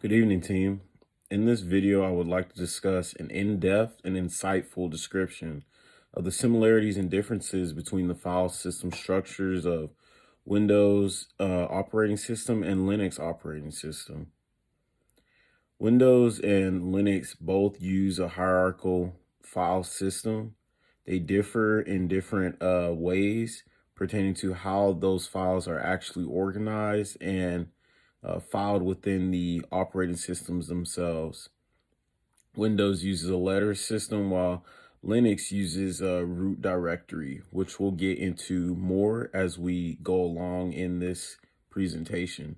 Good evening, team. In this video, I would like to discuss an in-depth and insightful description of the similarities and differences between the file system structures of Windows operating system and Linux operating system. Windows and Linux both use a hierarchical file system. They differ in different ways pertaining to how those files are actually organized and filed within the operating systems themselves. Windows uses a letter system while Linux uses a root directory, which we'll get into more as we go along in this presentation.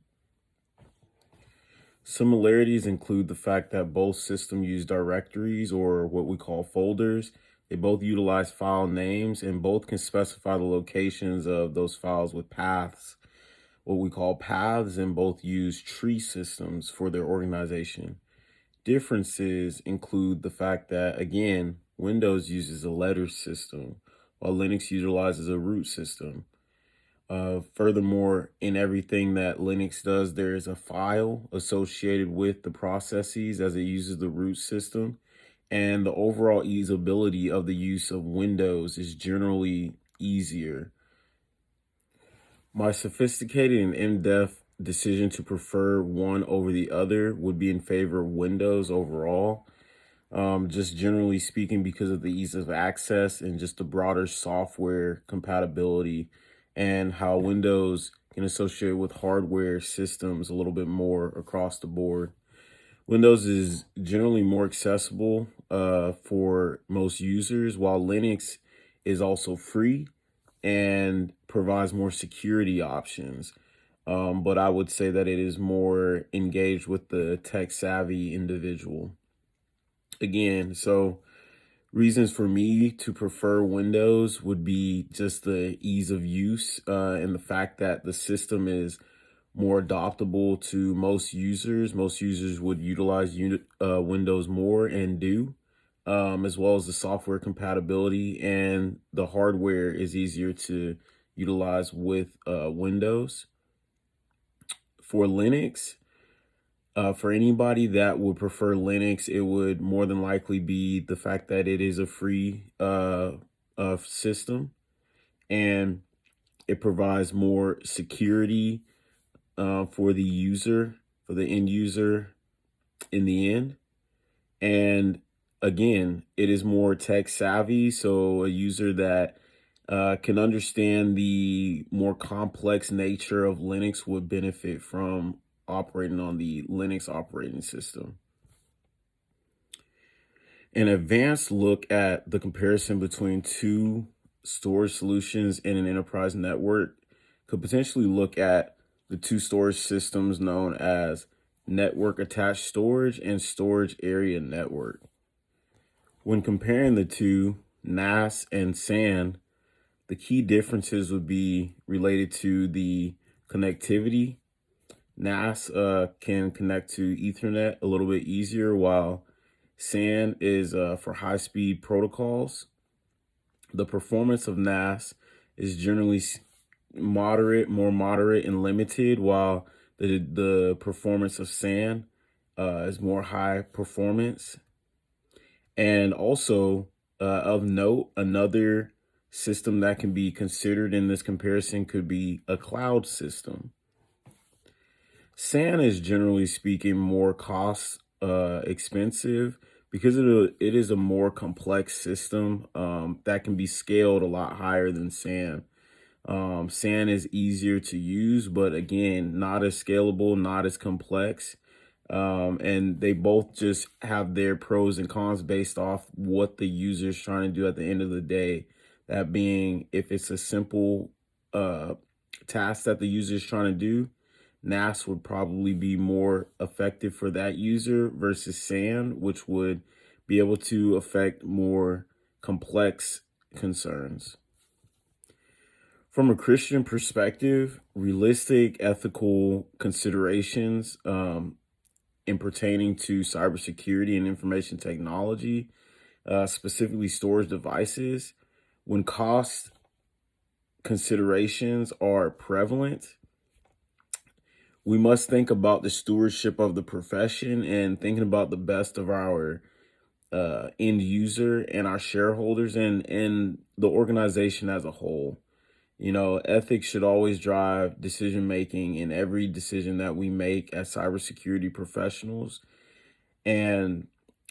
Similarities include the fact that both systems use directories, or what we call folders. They both utilize file names and both can specify the locations of those files with paths, what we call paths, and both use tree systems for their organization. Differences include the fact that, again, Windows uses a letter system while Linux utilizes a root system. Furthermore, in everything that Linux does, there is a file associated with the processes as it uses the root system. And the overall easeability of the use of Windows is generally easier. My sophisticated and in-depth decision to prefer one over the other would be in favor of Windows overall. Just generally speaking, because of the ease of access and just the broader software compatibility and how Windows can associate with hardware systems a little bit more across the board. Windows is generally more accessible for most users, while Linux is also free and provides more security options. But I would say that it is more engaged with the tech savvy individual. Again, so reasons for me to prefer Windows would be just the ease of use and the fact that the system is more adoptable to most users. Most users would utilize Windows more and do, as well as the software compatibility, and the hardware is easier to utilize with Windows. For Linux, for anybody that would prefer Linux, it would more than likely be the fact that it is a free system and it provides more security for the user, for the end user in the end. And again, it is more tech savvy, so a user that can understand the more complex nature of Linux would benefit from operating on the Linux operating system. An advanced look at the comparison between two storage solutions in an enterprise network could potentially look at the two storage systems known as network attached storage and storage area network. When comparing the two, NAS and SAN, the key differences would be related to the connectivity. NAS can connect to Ethernet a little bit easier, while SAN is for high-speed protocols. The performance of NAS is generally more moderate and limited, while the performance of SAN is more high performance. And also, of note, another system that can be considered in this comparison could be a cloud system. SAN is generally speaking more cost expensive because it is a more complex system that can be scaled a lot higher than SAN. SAN is easier to use, but again, not as scalable, not as complex. And they both just have their pros and cons based off what the user is trying to do at the end of the day. That being, if it's a simple task that the user is trying to do, NAS would probably be more effective for that user versus SAN, which would be able to affect more complex concerns. From a Christian perspective, realistic ethical considerations in pertaining to cybersecurity and information technology, specifically storage devices, when cost considerations are prevalent, we must think about the stewardship of the profession and thinking about the best of our end user and our shareholders and the organization as a whole. You know, ethics should always drive decision making in every decision that we make as cybersecurity professionals. And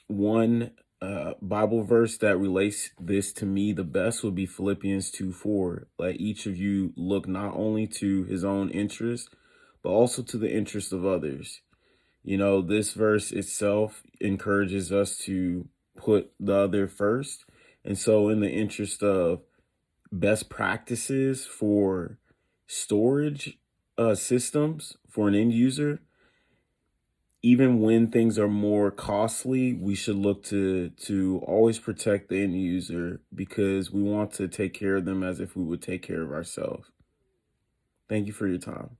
one Bible verse that relates this to me the best would be Philippians 2:4. Let each of you look not only to his own interest, but also to the interest of others. You know, this verse itself encourages us to put the other first. And so, in the interest of best practices for storage systems for an end user, even when things are more costly, we should look to always protect the end user because we want to take care of them as if we would take care of ourselves. Thank you for your time.